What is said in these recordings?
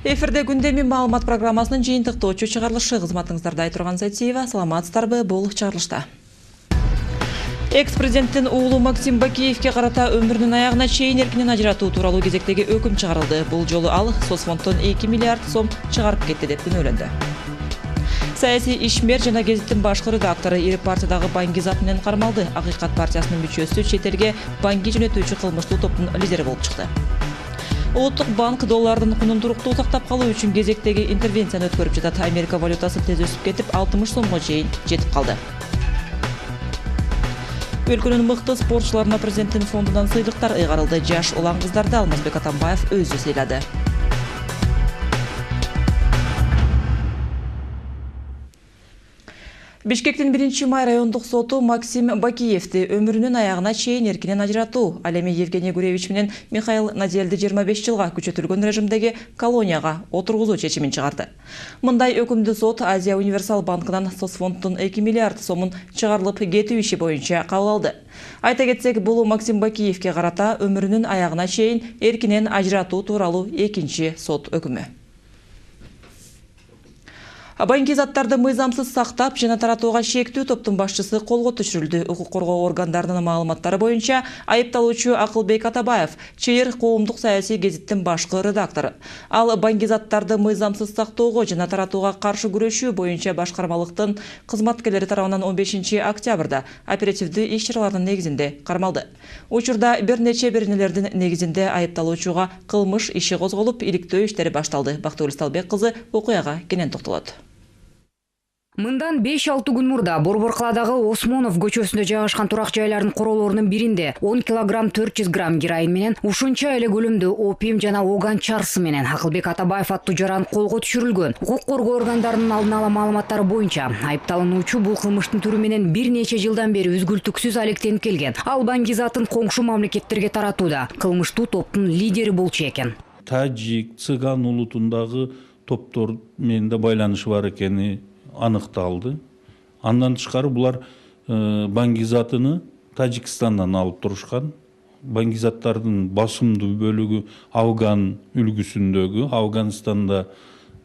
Эфирде күндеми маалымат программасынын жыйынтыктоочу чыгарылышы кызматыңыздарда Айтурган Сатиева. Саламатсыздарбы, бул чыгарылышта. Экс-президенттин уулу Максим Бакиевке карата өмүрүнүн аягына чейин эркинен ажыратуу тууралуу кезектеги өкүм чыгарылды. Бул жолу ал соцфонддон 2 миллиард сом чыгарып кетти деп күнөөлөндү. Саясий ишмер жана гезиттин башкы редактору ири партиядагы Баңгизат менен кармалды. Акыйкат партиясынын мүчөсү чет элге банги жөнөтүүчү кылмыштуу топтун лидери болуп чыкты. Улуттук банк доллардын кунун туруктуу сактап калуу үчүн кезектеги интервенцияны өткөрүп жатат. Америка валютасы тез өсүп кетип, 60 сомго чейин жетип калды. Өлкөнүн мыкты спортчуларына президенттин фондунан сыйлыктар ыйгарылды. Жаш улан кыздарды Алмазбек Атамбаев өзү сыйлады. Бишкектин 1-май райондук соту Максим Бакиевди өмүрүнүн аягына чейин эркинен ажыратуу, ал эми Евгений Гуревич менен Михаил Наделди 25 жылга күчөтүлгөн режимдеги колонияга отургузуу чечимин чыгарды. Мындай өкүмдү сот Азия Универсал банкынан соцфонддун 2 миллиард сомун чыгарылып кетүү иши боюнча кабыл алды. Айта кетсек, бул Максим Бакиевке карата өмүрүнүн аягына чейин эркинен ажыратуу тууралуу экинчи сот өкүмү. Баңгизаттарды мыйзамсыз сактап жана таратууга шектүү топтун башчысы колго түшүрүлдү. Укук коргоо органдарынын маалыматтары боюнча айыпталуучу Акылбек Атабаев ЧР коомдук саясий гезиттин башкы редактору. Ал баңгизаттарды мыйзамсыз сактоого жана таратууга каршы күрөшүү боюнча башкармалыктын кызматкерлери тарабынан 15 октябрда оперативдүү иш-чаралардын негизинде кармалды. Учурда бир нече беренелердин негизинде айыпталуучуга кылмыш иши козголуп, иликтөө иштери башталды. Бактыгүл Сталбек кызы окуяга кенен токтолот. Мындан 5-6 күн мурда Борборкаладагы Осмонов көчөсүндө жайгашкан турак жайлардын короолорунун биринде 10 килограмм 400 грамм героин менен ушунча эле көлөмдө опиум жана оган чарсы менен Акылбек Атабаев аттуу жаран колго түшүрүлгөн. Укук коргоо органдарынын алдын ала маалыматтары боюнча айыпталуучу бул кылмыштын түрү менен бир нече жылдан бери үзгүлтүксүз алектенип келген. Ал Баңгизатын коңшу мамлекеттерге таратууда кылмыштуу топтун лидери болчу экен. Тажик, цыган улутундагы топтор менен да байланышы бар экени аныкталды. Андан тышкары булар Баңгизатыны Тажикстандан алып турушкан. Баңгизаттардын басымдуу бөлүгү Афган үлгүсүндөгү, Афганистанда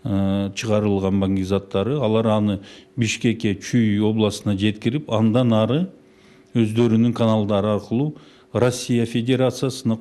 чыгарылган Баңгизаттары. Алар аны Бишкекке, Чүй областына жеткирип, андан ары өздөрүнүн каналдары аркылуу Россия Федерациясына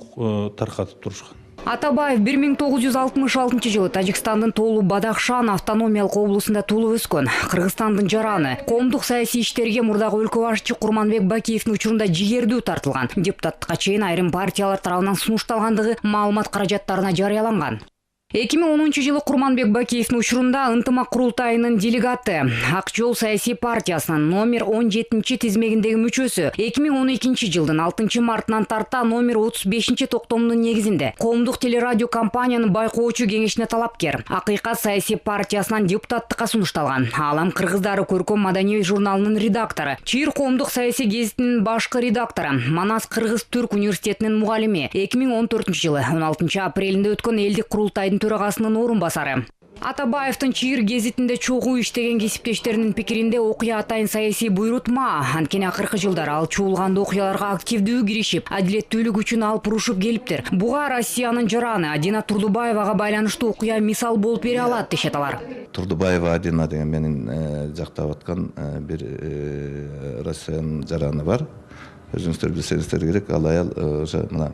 таркатып турушкан. Атабаев 1966 жылы Тажикстандын Тоолу Бадахшан автономиялык облусунда туулуп өскөн. Кыргызстандын жараны. Коомдук саясий иштерге мурдагы өлкө башчы Курманбек Бакиевдин учурунда жигердүү тартылган. Депутаттыкка чейин айрым партиялар тарабынан сунушталгандыгы маалымат каражаттарына жарыяланган. 2010 жылы Курманбек Бакиевдин учурунда ынтымак курултайынын делегаты Ак жол саясий партиясынын номер 17 тизмегиндеги мүчөсү 2012 жылдын 6 мартынан тарта номер 35 токтомдун негизинде коомдук телерадио компаниянын байкоочу кеңешине талапкер. Акыйкат саясий партиясынан депутаттыкка сунушталган. Алам Кыргыздары көркөм маданий журналынын редактору, ЧИР коомдук саясий гезитинин башкы редактору, Манас Кыргыз-Түрк университетинин мугалими. 2014 жылы 16 апрелинде өткөн элдик курултайдын төрагасынын орун басары. Атабаевдин ЧИР гезитинде чогуу иштеген кесиптештеринин пикиринде окуя атайын саясий буйрутма. Анткени акыркы жылдар ал чуулган окуяларга активдүү киришип, адилеттүүлүк үчүн алып урушуп келиптир. Буга Россиянын жараны Адина Турдубаевага байланыштуу окуя мисал болуп бере алат дешет алар. Турдубаева Адина деген менин жактап аткан бир Россиянын жараны бар. Өзүңүздөр билсеңиздер керек, ал аял ошо мына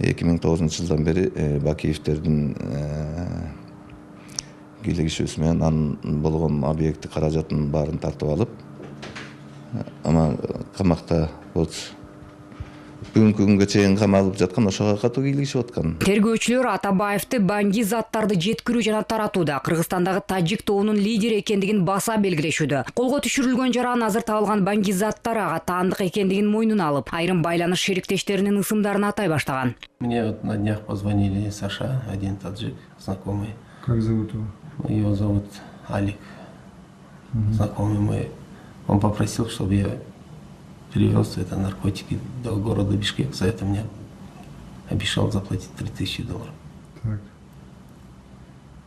2009 жылдан бери Бакиевдердин кийлигишүүсү менен анын болгон объекти каражатын баарын тартып алып, ама камакта болчу. Бүгүнкү күнгө чейин камалып жаткан, ошого катуу кийлигишип аткан. Тергөөчүлөр Атабаевди Баңгизаттарды жеткирүү жана таратууда Кыргызстандагы Тажик тобунун лидери экендигин баса белгилешүүдө. Колго түшүрүлгөн жаран азыр табылган Баңгизаттар ага таандык экендигин мойнуна алып, айрым байланыш шериктештеринин ысымдарын атай баштаган. Мне вот на днях позвонили Саша, один таджик, знакомый. Как зовут его? Его зовут Алик, знакомый мой. Он попросил, чтобы я перевез это наркотики до города Бишкек. За это мне обещал заплатить $3000. Так.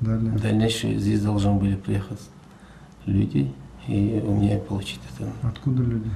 Далее. В дальнейшем здесь должны были приехать люди и у меня получить это. Откуда люди?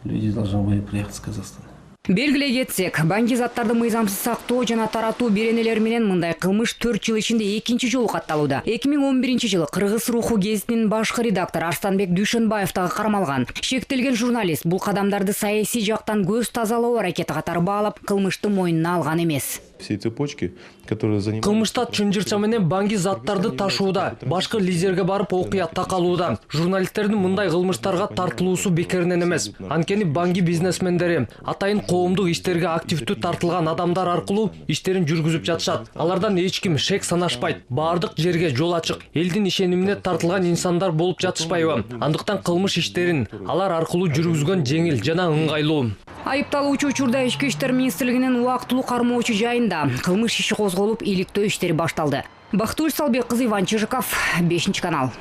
Люди должны были приехать с Казахстана. Белгилей кетсек, баңгизаттарды мыйзамсыз сактоо жана таратуу беренелери менен мындай кылмыш 4 жыл ичинде экинчи жолу катталууда. 2011 жылы Кыргыз руху гезитинин башкы редактору Арстанбек Дүйшөнбаев дагы кармалган. Шектелген журналист бул кадамдарды саясий жактан көз тазалоо аракети катары баалап, кылмышты мойнуна алган эмес. Все цепочки, которые занимаются... Кылмышта чынжырча менен баңги заттарды ташууда, башкы лидерге барып окуя такалууда. Журналисттердин мындай кылмыштарга тартылуусу бекеринен эмес. Анткени баңги бизнесмендери атайын коомдук иштерге активдүү тартылган адамдар аркылуу иштерин жүргүзүп жатышат. Алардан эч ким шек санашпайт. Бардык жерге жол ачык. Элдин ишенимине тартылган инсандар болуп жатышпайбы? Андыктан кылмыш иштерин алар аркылуу жүргүзгөн жеңил жана ыңгайлуу. Айыпталуучу учурда Ички иштер министрлигинин убактылуу кармоочу жайында кылмыш иши козголуп, иликтөө иштери башталды. Бактыгүл Салбек кызы, Иван Чижиков, 5-канал.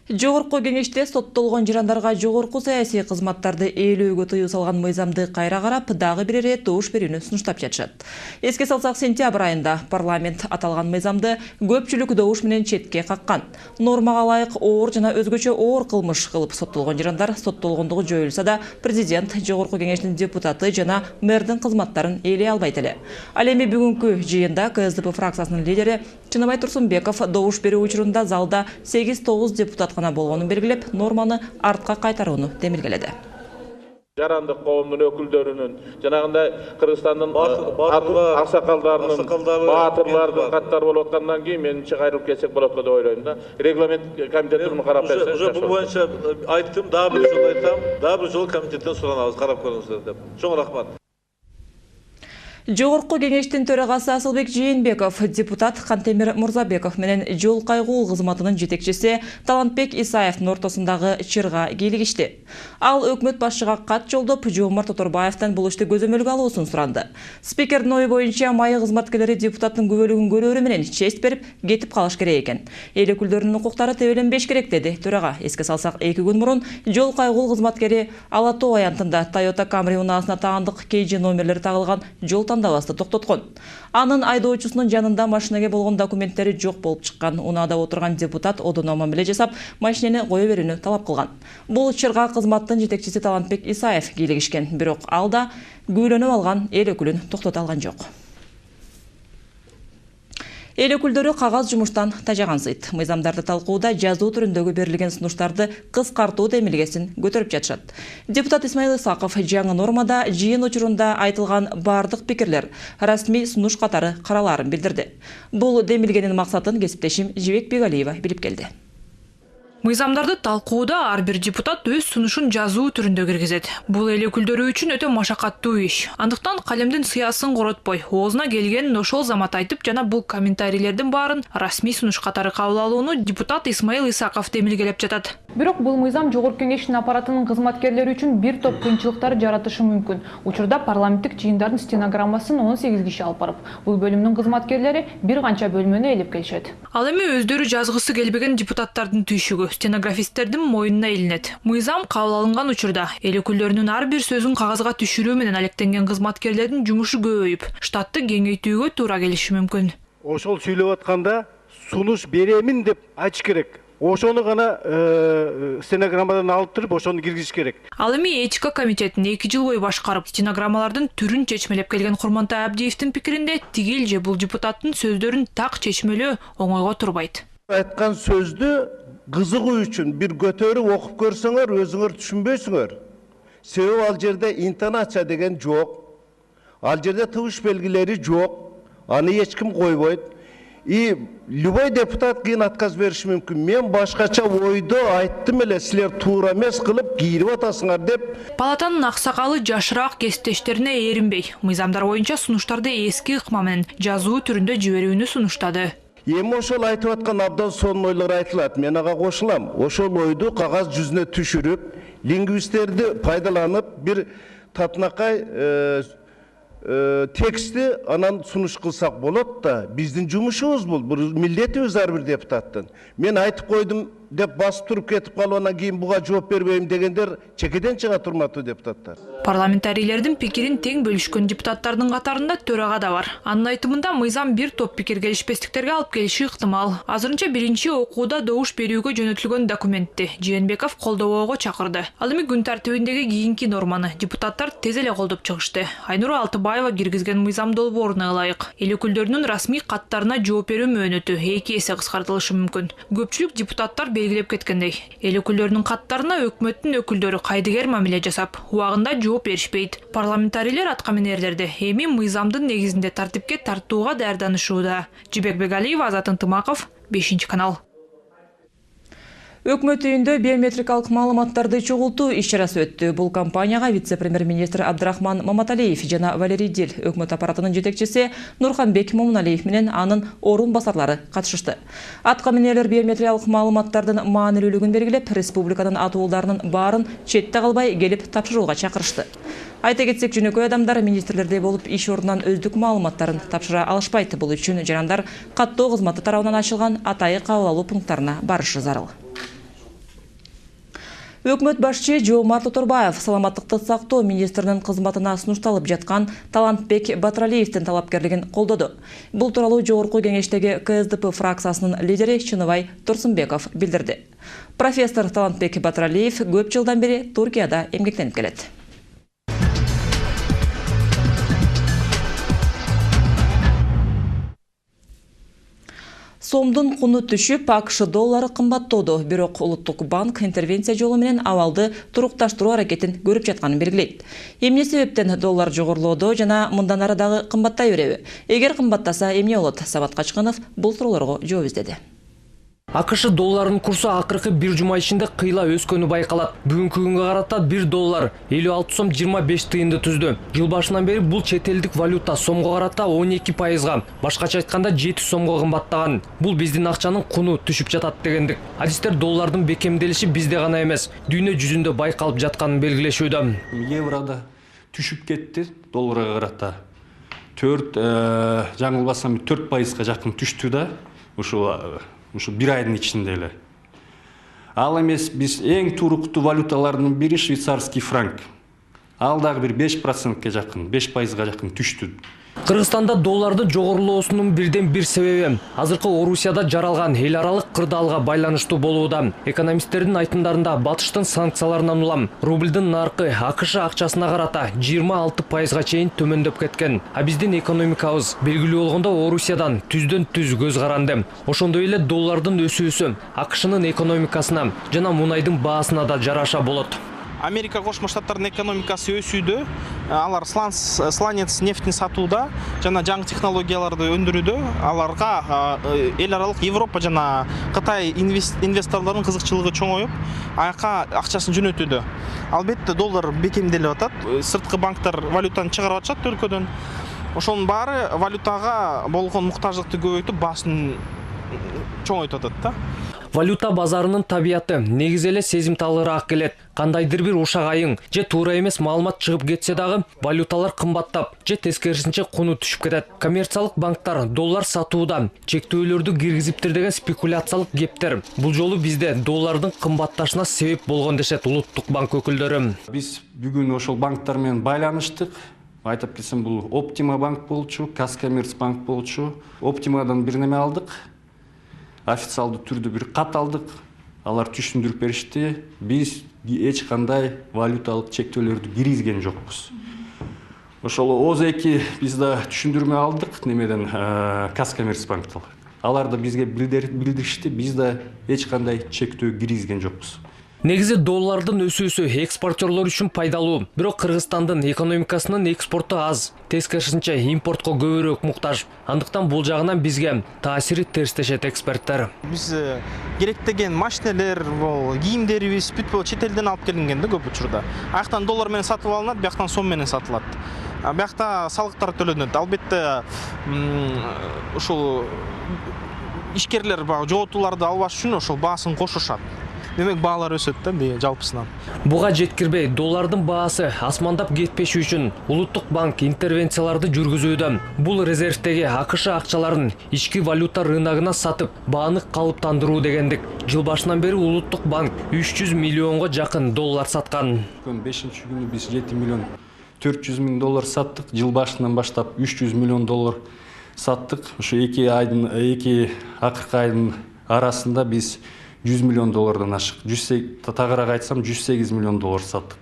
Жогорку кеңеште соттолгон жарандарга жогорку саясий кызматтарды ээлөөгө тыюу салган мыйзамды кайра карап, дагы бир ирет добуш берүүнү сунуштап жатышат. Эске салсак, сентябрь айында парламент аталган мыйзамды көпчүлүк добуш менен четке каккан. Нормага ылайык оор жана өзгөчө оор кылмыш кылып соттолгон жарандар соттолгондугу жоюлса да, президент, жогорку кеңештин депутаты жана мэрдин кызматтарын ээлей албайт эле. Ал эми бүгүнкү жыйында КСДП фракциясынын лидери Чыныбай Турсунбеков добуш берүү учурунда залда 8-9 депутат болгонун белгилеп, норманы артка кайтарууну демилгеледи. Жарандык коомдун өкүлдөрүнүн, жанагындай Кыргызстандын аксакалдарынын, баатырлардын каттары болуп аткандан кийин менимче кайрылып кетсек болот го деп ойлойм да. Регламент комитети буну карап берсе. Уже бул боюнча айттым, дагы бир жолу айтам, дагы бир жолу комитеттен суранабыз, карап көрүңүздөр деп. Чоң рахмат. Жогорку кеңештин төрагасы Асылбек Жээнбеков, депутат Кантемир Мурзабеков менен жол кайгуу кызматынын жетекчиси Талантбек Исаевдин ортосундагы чырга кийлигишти. Ал өкмөт башчыга кат жолдоп, Жомарт Оторбаевден бул ишти көзөмөлгө алуусун суранды. Спикердин ою боюнча, майы кызматкерлери депутаттын күбөлүгүн көрөөрү менен честь берип, кетип калыш керек экен. Эл өкүлдөрүнүн укуктары тебеленбеш керек деди төрага. Эске салсак, 2 күн мурун жол кайгуу кызматкери Ала Тоо аянтында Toyota Camry унаасына таандык KG номерлери тагылган жол тандабасты токтоткон. Анын айдоочусунун жанында машинеге болгон документтери жок болуп чыккан. Унаада отурган депутат одоно мамиле жасап, машинени кое берүүнү талап кылган. Бул чырга кызматтын жетекчиси Талантбек Исаев кийлигишкен, бирок ал да күбөлөнүп алган эл өкүлүн токтото алган жок. Эл өкүлдөрү кагаз жумуштан тажагансыйт. Мыйзамдарды талкууда жазуу түрүндөгү берилген сунуштарды кыскартуу демилгесин көтөрүп жатышат. Депутат Исмаил Исаков жаңы нормада жыйын учурунда айтылган бардык пикирлер расмий сунуш катары каралаарын билдирди. Бул демилгенин максатын кесиптешим Жибек Бегалиева билип келди. Мыйзамдарды талкууда ар бир депутат өз сунушун жазуу түрүндө киргизет. Бул эл өкүлдөрү үчүн өтө машакаттуу иш. Андыктан калемдин сыясын коротпой, оозуна келгенин ошол замат айтып жана бул комментарийлердин баарын расмий сунуш катары кабыл алууну депутат Исмаил Исаков демилгелеп жатат. Бирок бул мыйзам жогорку кеңештин аппаратынын кызматкерлери үчүн бир топ кыйынчылыктар жаратышы мүмкүн. Учурда парламенттик жыйындардын стенограммасын 18 киши алып барып, бул бөлүмдүн кызматкерлери бир канча бөлмөнү ээлеп келишет. Ал эми өздөрү жазгысы келбеген депутаттардын түйшүгү стенографисттердин мойнуна илинет. Мыйзам кабыл алынган учурда эл өкүлдөрүнүн ар бир сөзүн кагазга түшүрүү менен алектенген кызматкерлердин жумушу көбөйүп, штатты кеңейтүүгө туура келиши мүмкүн. Ошол сүйлөп атканда сунуш беремин деп айтыш керек. Ошону гана стенограммадан алып туруп, ошону киргизиш керек. Ал эми этика комитетин 2 жыл бою башкарып, стенограммалардын түрүн чечмелеп келген Курмантай Абдиевдин пикиринде тигил же бул депутаттын сөздөрүн так чечмелөө оңойго турбайт. Айткан сөздү кызыгуу үчүн бир көтөрүп окуп көрсөңөр, өзүңөр түшүнбөйсүңөр. Себеби ал жерде интонация деген жок. Ал жерде тыбыш белгилери жок. Аны эч ким койбойт. И любой депутат кийин отказ бериши мүмкүн. Мен башкача ойду айттым эле, силер туура эмес кылып кийирип атасыңар деп. Палатанын аксакалы жашыраак кесиптештерине эринбей, мыйзамдар боюнча сунуштарды эски ыкма менен жазуу түрүндө жиберүүнү сунуштады. Эми ошол айтып аткан абдан сонун ойлор айтылат. Мен ага кошулам. Ошол ойду кагаз жүзүнө түшүрүп, лингвисттерди пайдаланып, бир татынакай текстти анан сунуш кылсак болот да. Биздин жумушубуз бул, милдетибиз ар бир депутаттын. Мен айтып койдум, деп басып туруп кетип калгандан кийин буга жооп бербейм дегендер чекеден чыга турматтуу депутаттар. Парламентарийлердин пикирин тең бөлүшкөн депутаттардын катарында төрага да бар. Анын айтымында мыйзам бир топ пикир келишпестиктерге алып келиши ыктымал. Азырынча биринчи окууда добуш берүүгө жөнөтүлгөн документти Жээнбеков колдоого чакырды. Ал эми күн тартибиндеги кийинки норманы депутаттар тез эле колдоп чыгышты. Айнура Алтыбаева киргизген мыйзам долбооруна ылайык эл өкүлдөрүнүн расмий каттарына жооп берүү мөөнөтү 2 эсе кыскартылышы мүмкүн. Көпчүлүк депутаттар белгилеп кеткендей, эл өкүлдөрүнүн каттарына өкмөттүн өкүлдөрү кайдыгер мамиле жасап, убагында жооп беришпейт. Парламентарийлер аткаминерлерди эми мыйзамдын негизинде тартипке тартууга даярданышууда. Жибек Бегалиева, Азат Ынтымаков, 5-канал. Өкмөт үйүндө биометрикалык маалыматтарды чогултуу иш-чарасы өттү. Бул компанияга вице-премьер-министр Абдрахман Маматалиев жана Валерий Дил, өкмөт аппаратынын жетекчиси Нурханбек Момуналиев менен анын орун басарлары катышышты. Аткаминерлер биометриялык маалыматтардын маанилүүлүгүн белгилеп, республиканын атуулдарынын баарын четте калбай келип тапшырууга чакырышты. Айта кетсек, жөнөкөй адамдар министрлердей болуп иш ордунан өздүк маалыматтарын тапшыра алышпайт. Бул үчүн жарандар каттоо кызматы тарабынан ачылган атайы кабыл алуу пункттарына барышы зарыл. Өкмөт башчы Жомарт Оторбаев саламаттыкты сактоо министринин кызматына сунушталып жаткан Талантбек Батыралиевдин талапкерлигин колдоду. Бул тууралуу жогорку кеңештеги КСДП фракциясынын лидери Чыныбай Турсунбеков билдирди. Профессор Талантбек Батыралиев көп жылдан бери Туркияда эмгектенип келет. Сомдун куну түшүп, АКШ доллары кымбаттоодо. Бирок Улуттук банк интервенция жолу менен абалды турукташтыруу аракетин көрүп жатканын белгилейт. Эмне себептен доллар жогорулоодо жана мындан ары дагы кымбаттай береби? Эгер кымбаттаса эмне болот? Сабат Качканов бул суроолорго жооп издеди. АКШ долларынын курсу акыркы бир жума ичинде кыйла өскөнү байкалат. Бүгүнкү күнгө карата 1 доллар 56 сом 25 тыйынды түздү. Жыл башынан бери бул чет элдик валюта сомго карата 12%, башкача айтканда 7 сомго кымбаттаган. Бул биздин акчанын куну түшүп жатат дегендик. Адистер доллардын бекемделиши бизде гана эмес, дүйнө жүзүндө байкалып жатканын белгилешүүдө. Еврода түшүп кетти долларга карата. 4 жаңылбасам 4%га жакын түштү да. Ушу бир айдын ичинде эле. Ал эмес биз эң туруктуу валюталардын бири швейцарский франк. Ал дагы бир 5%га жакын, 5%га жакын түштү. Кыргызстанда долларды жогорулоосунун бирден бир себеби азыркы Орусияда жаралган эл аралык кырдаалга байланыштуу болууда. Экономисттердин айтымдарында батыштын санкцияларынан улам рубльдин наркы АКШ акчасына карата 26%га чейин төмөндөп кеткен. А биздин экономикабыз белгилүү болгондо Орусиядан түздөн түз көз каранды. Ошондой эле доллардын өсүүсү АКШнын экономикасына жана мунайдын баасына да жараша болот. Америка Кошмо Штаттарынын экономикасы өсүүдө, алар сланец нефтин сатууда жана жаңы технологияларды өндүрүүдө, аларга эл аралык Европа жана Кытай инвесторлорунун кызыкчылыгы чоңоюп, аяка акчасын жөнөтүүдө. Албетте доллар бекемделип атат, сырткы банктар валютаны чыгарып атышат өлкөдөн. Ошонун баары валютага болгон муктаждыкты көбөйтүп, баасын чоңойтуп атат да. Валюта базарынын табияты негизи эле сезимталыраак келет. Кандайдыр бир ушак айың же туура эмес маалымат чыгып кетсе дагы валюталар кымбаттап же тескерисинче куну түшүп кетет. Коммерциялык банктар доллар сатууда чектөөлөрдү киргизиптир деген спекуляциялык кептер. Бул жолу бизде доллардын кымбатташына себеп болгон дешет Улуттук банк өкүлдөрү. Биз бүгүн ошол банктар менен байланыштык. Айтып кетсем, бул Оптима банк болчу, Казкоммерцбанк болчу. Оптимадан бир неме алдык. Официалдуу түрдө бир кат алдык. Алар түшүндүрүп беришти. Биз эч кандай валюталык чектөөлөрдү киргизген жокпуз. Ошол ОЗ2 биз да түшүндүрмө алдык немеден Казкоммерцбанктан. Алар да бизге билдиришти, биз да эч кандай чектөө киргизген жокпуз. Негизи доллардын өсүүсү экспортерлор үчүн пайдалуу. Бирок Кыргызстандын экономикасынын экспорту аз, тескерисинче импортко көбүрөөк муктаж. Андыктан бул жагынан бизге таасири терстешет эксперттер. Биз керектеген машинелер, кийимдерибиз бүт чет элден алып келинген да көп учурда. Аяктан доллар менен сатып алынат, бияктан сом менен сатылат. Биякта салыктар төлөнөт. Албетте ушул ишкерлер жоготууларды албаш үчүн ошол баасын кошушат. демек баалар өсөт да жалпысынан. Буга жеткирбей, доллардын баасы асмандап кетпеши үчүн Улуттук банк интервенцияларды жүргүзүүдө. Бул резервдеги акш акчаларын ички валюта рыногуна сатып, бааны калыптандыруу дегендик. Жыл башынан бери Улуттук банк 300 миллионго жакын доллар саткан. 5-күнү биз 7 миллион 400 миң доллар саттык. Жыл башынан баштап 300 миллион доллар саттык. Ушу эки акыркы айдын арасында биз 100 миллион доллардан ашык. Тагыраак айтсам 108 миллион доллар саттык.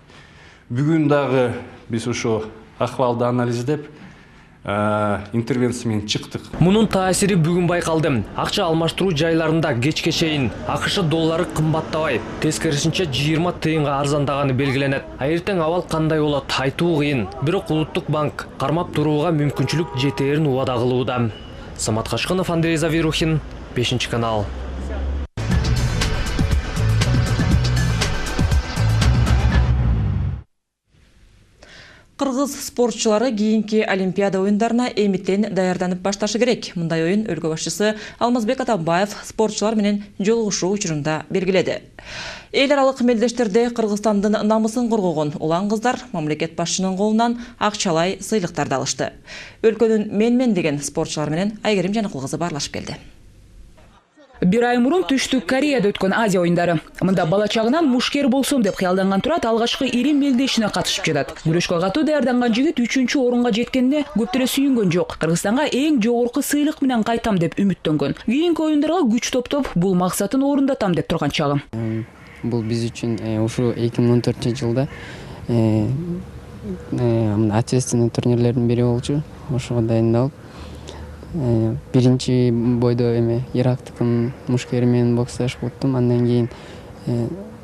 Бүгүн дагы биз ошо акыбалды анализдеп интервенция менен чыктык. Мунун таасири бүгүн байкалды. Акча алмаштыруу жайларында кечке чейин акш доллары кымбаттабай, тескерисинче 20 тыйынга арзандаганы белгиленет. Эртең абал кандай болот айтуу кыйын. Бирок Улуттук банк кармап турууга мүмкүнчүлүк жетээрин убада кылууда. Самат Кашкынов, Андрей Завирухин, 5 канал. Кыргыз спортчулары кийинки Олимпиада оюндарына эмитен даярданып башташы керек. Мындай оюн өлкө башчысы Алмазбек Атамбаев спортчулар менен жолугушуу учурунда белгиледи. Эл аралык мелдештерде Кыргызстандын намысын коргогон улан кыздар мамлекет башчынын колунан акчалай сыйлыктарды алышты. Өлкөнүн мен деген спортчулар менен Айгерим Жаныкулкызы барлашып келди. Бир ай мурун Түштүк Кореяда өткөн Азия оюндары. Мында бала чагынан мушкер болсом деп кыялданган Турат алгачкы ири мелдешине катышып жатат. Күрөшкө катуу даярданган жигит 3-орунга жеткенине көптөрө сүйүнгөн жок. Кыргызстанга эң жогорку сыйлык менен кайтам деп үмүттөнгөн. Кийинки оюндарга күч топтоп, бул максатын орундатам деп турган чагым. Бул биз үчүн ушу 2014-жылда ответственный турнирлердин бири болчу. Ошого дайындалып биринчи бойдо Ирактыкын мушкери менен боксташып уттум. Андан кийин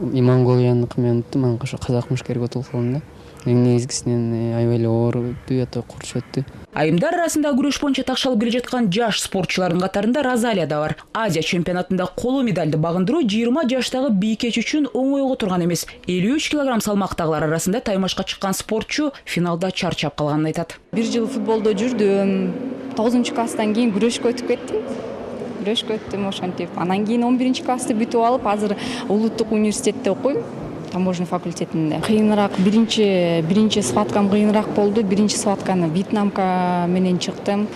Монголияныкы менен уттум. Анан ошо казак мушкериге утулуп калдым да. Негизгисинен аябай эле оор өтүп, курч өттү. Айымдар арасында күрөш боюнча такшалып келе жаткан жаш спортчулардын катарында Розалия да бар. Азия чемпионатында коло медалды багындыруу 20 жаштагы бийкеч үчүн оңойго турган эмес. 53 килограмм салмактагылар арасында таймашка чыккан спортчу финалда чарчап калганын айтат. Бир жыл футболдо жүрдүм. 9-класстан кийин күрөшкө өтүп кеттим. Ошентип. Анан кийин 11-классты бүтүп алып, азыр Улуттук университетте окуйм. Таможня факультетинде. Кыйыныраак биринчи схваткам кыйыныраак болду. Биринчи схватканы Вьетнамка менен чыктым.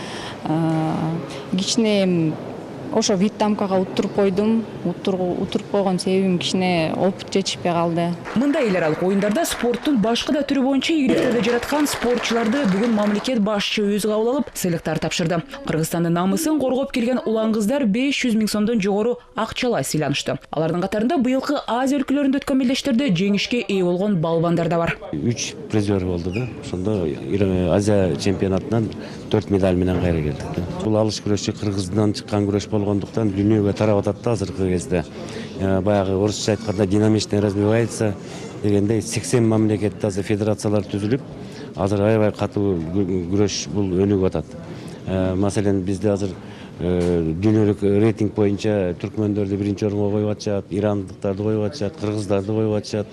Кичине ошо Вьетнамкага уттуруп койдум. Уттуруп койгон себебим кичине опыт жетишпей калды. Мындай эл аралык оюндарда спорттун башка да түрү боюнча ийгиликтерди жараткан спортчуларды бүгүн мамлекет башчы өзү кабыл алып, сыйлыктар тапшырды. Кыргызстандын намысын коргоп келген улан кыздар 500 миң сомдон жогору акчалай сыйланышты. Алардын катарында быйылкы Азия өлкөлөрүндө өткөн мелдештерде жеңишке ээ болгон балбандар да бар. 3 призер болду да. Ошондо Азия чемпионатынан 4 медаль менен кайра келдик. Бул алыш күрөшү Кыргыздан чыккан күрөш болгондуктан дүйнөгө тарап атат да азыркы кезде. Баягы орусча айтканда динамично развивается дегендей 80 мамлекетте азыр федерациялар түзүлүп, азыр аябай катуу күрөш бул өнүгүп атат. Маселен бизде азыр дүйнөлүк рейтинг боюнча түркмөндөрдү биринчи орунга коюп атышат, ирандыктарды коюп атышат, кыргыздарды коюп атышат.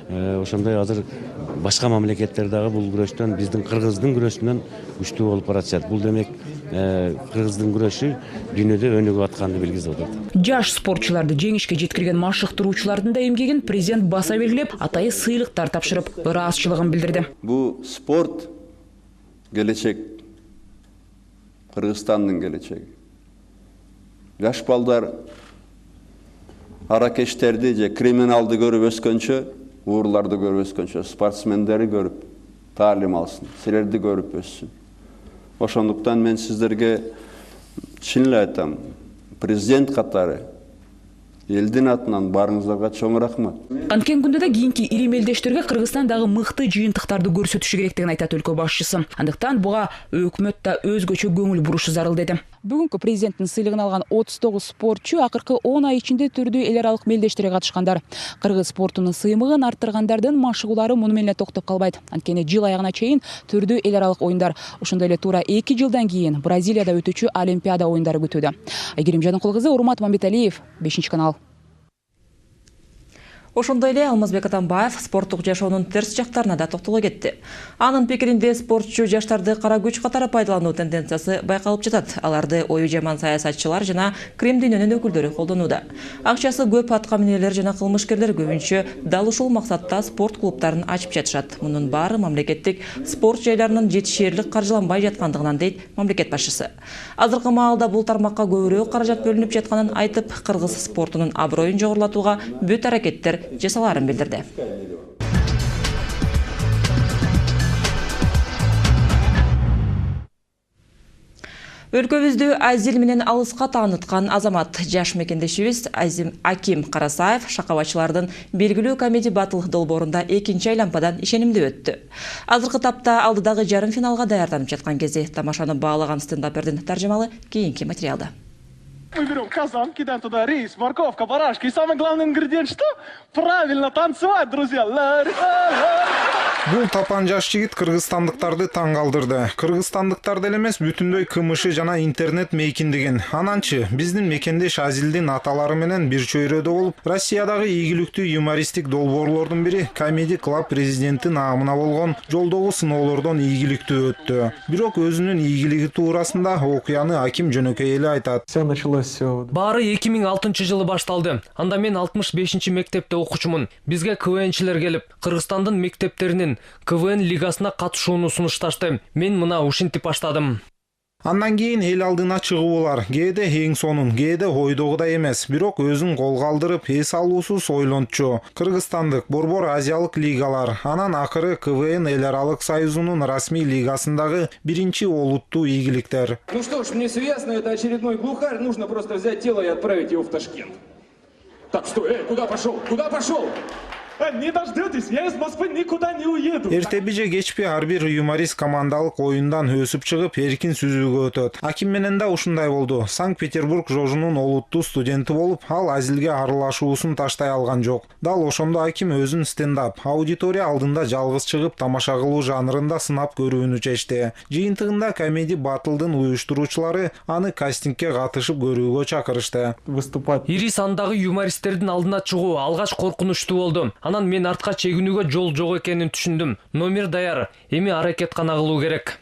Ошондой азыр башка мамлекеттер дагы бул күрөштөн биздин кыргыздын күрөшүнөн күчтүү болуп баратышат. Бул демек кыргыздын күрөшү дүйнөдө өнүгүп атканын билгизип атат. Жаш спортчуларды жеңишке жеткирген машыктыруучулардын да эмгегин президент баса белгилеп, атайы сыйлыктар тапшырып, ыраазычылыгын билдирди. Бул спорт келечек, Кыргызстандын келечеги. Жаш балдар аракештерди же криминалды көрүп өскөнчө, уурларды көрүп өскөнчө, спортсмендерди көрүп таалим алсын, силерди көрүп өссүн. Ошондуктан мен сиздерге чын эле айтам, президент катары элдин атынан барыңыздарга чоң рахмат. Анткен күндө да кийинки ири мелдештерге Кыргызстан дагы мыкты жыйынтыктарды көрсөтүшү керектигин айтат өлкө башчысы. Андыктан буга өкмөт да өзгөчө көңүл бурушу зарыл деди. Бүгүнкү президенттин сыйлыгын алган 39 спортчу акыркы 10 ай ичинде түрдүү эл аралык мелдештерге катышкандар. Кыргыз спортунун сыймыгын арттыргандардын машыгуулары муну менен токтоп калбайт. Анткени жыл аягына чейин түрдүү эл аралык оюндар, ошондой эле туура 2 жылдан кийин Бразилияда өтүүчү Олимпиада оюндары күтүүдө. Айгерим Жаныкулкызы, Урмат Мамбеталиев, 5 канал. Ошондой эле Алмазбек Атамбаев спорттук жашоонун терс жактарына да токтоло кетти. Анын пикиринде спортчу жаштарды кара күч катары пайдалануу тенденциясы байкалып жатат. Аларды ою жаман саясатчылар жана Крем дүйнөнүн өкүлдөрү колдонууда. Акчасы көп аткаминерлер жана кылмышкерлер көбүнчө дал ушул максатта спорт клубтарын ачып жатышат. Мунун баары мамлекеттик спорт жайларынын жетишээрлик каржыланбай жаткандыгынан дейт мамлекет башчысы. Азыркы маалда бул тармакка көбүрөөк каражат бөлүнүп жатканын айтып, кыргыз спортунун аброюн жогорулатууга бүт аракеттер жасаларын билдирди. Өлкөбүздү Азил менен алыска тааныткан азамат жаш мекендешибиз Аким Карасаев шакабатчылардын белгилүү комеди батл долбоорунда 2-чи айлампадан ишенимдүү өттү. Азыркы тапта алдыдагы жарым финалга даярданып жаткан кезде тамашаны баалаган стендапердин таржымалы кийинки материалда. Мы берем казан, кидаем туда рис, морковка, барашки. И самый главный ингредиент что? Правильно танцевать, друзья. Бул тапан жаш жигит кыргызстандыктарды таң калтырды. Кыргызстандыктарды эле эмес, бүтүндөй КМШ жана интернет мейкиндигин. Ананчы биздин мекендеш Азилдин аталары менен бир чөйрөдө болуп, Россиядагы ийгиликтүү юмористик долбоорлордун бири Comedy Club президенти наамына болгон жолдогу сыноолордон ийгиликтүү өттү. Бирок өзүнүн ийгилиги туурасында окуяны Аким жөнөкөй эле айтат. Баары 2006 жылы башталды. Анда мен 65-чи мектепте окучумун. Бизге КВНчилер келип, Кыргызстандын мектептеринин КВН лигасына катышууну сунушташты. Мен мына ушинтип баштадым. Андан кийин эл алдына чыгуулар, кээде эң сонун, кээде ойдогудай эмес, бирок өзүн колго алдырып, эс алуусуз ойлончу. Кыргызстандык, Борбор Азиялык лигалар, анан акыры КВН эл аралык союзунун расмий лигасындагы биринчи олуттуу ийгиликтер. Ну что ж, мне все ясно, это очередной глухарь, нужно просто взять тело и отправить его в Ташкент. Так, стой, куда пошел? Куда пошел? Не дождетесь, я из Москвы никуда не уеду. Эртеби же кечпи ар бир юморист командалык оюндан өсүп чыгып, эркин сүзүүгө өтөт. Аким менен да ушундай болду. Санкт-Петербург жожунун олуттуу студенти болуп, ал Азилге аралашуусун таштай алган жок. Дал ошондо Аким өзүн стендап, аудитория алдында жалгыз чыгып тамаша кылуу жанрында сынап көрүүнү чечти. Жыйынтыгында комеди батлдын уюштуруучулары аны кастингке катышып көрүүгө чакырышты. Выступать. Ири сандагы юмористтердин алдына чыгуу алгач коркунучтуу болду. Анан мен артка чегинүүгө жол жок экенин түшүндүм. Номер даяр, эми аракет гана кылуу керек.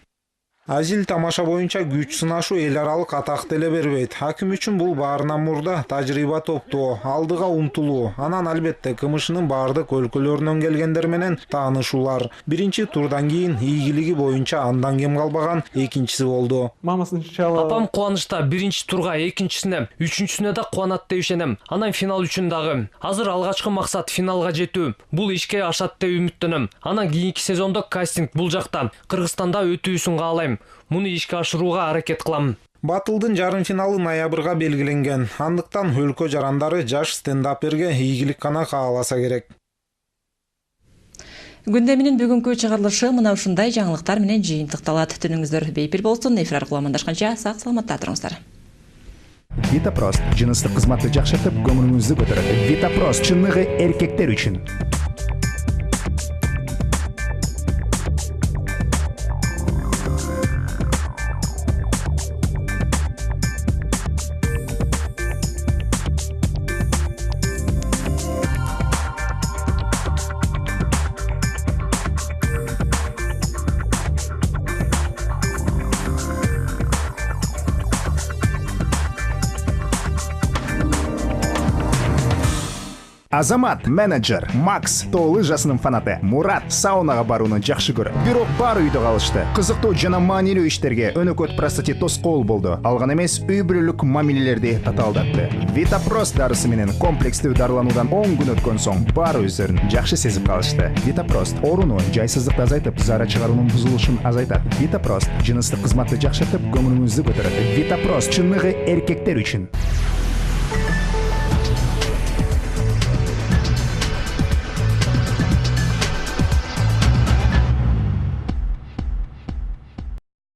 Азил тамаша боюнча күч сынашуу эл аралык атакты эле бербейт. Аким үчүн бул баарынан мурда тажрыйба топтоо, алдыга умтулуу, анан албетте КМШнын баардык өлкөлөрүнөн келгендер менен таанышуулар. Биринчи турдан кийин ийгилиги боюнча андан кем калбаган экинчиси болду. Апам кубанычта биринчи турга, экинчисине, үчүнчүсүнө да кубанат деп ишенем. Анан финал үчүн дагы. Азыр алгачкы максат финалга жетүү. Бул ишке ашат деп үмүттөнөм. Анан кийинки сезондо кастинг бул жакта, Кыргызстанда өтүүсүн каалайм. Муну ишке ашырууга аракет кылам. Батылдын жарым финалы ноябрга белгиленген. Андыктан өлкө жарандары жаш стендаперге ийгилик гана кааласа керек. Күндеминин бүгүнкү чыгарылышы мына ушундай жаңылыктар менен жыйынтыкталат. Түнүңүздөр бейпил болсун. Эфир аркылуу амандашканча сак саламатта туруңуздар. Витапрост жыныстык кызматты жакшыртып, көңүлүңүздү көтөрөт. Витапрост чынныгы эркектер үчүн. Азамат менеджер, Макс тоолы жасынын фанаты, Мурат саунага барууну жакшы көрөт. Бирок бар үйдө калышты. Кызыктуу жана маанилүү иштерге өнөкөт простати тоскоол болду. Алган эмес үй бүлөлүк мамилелерди татаалдатты. Витапрост дарысы менен комплекстүү дарылануудан 10 күн өткөн соң баары өздөрүн жакшы сезип калышты. Витапрост ооруну, жайсыздыкты азайтып, зара чыгаруунун бузулушун азайтат. Витапрост жыныстык кызматты жакшыртып, көңүлүңүздү көтөрөт. Витапрост чынныгы эркектер үчүн.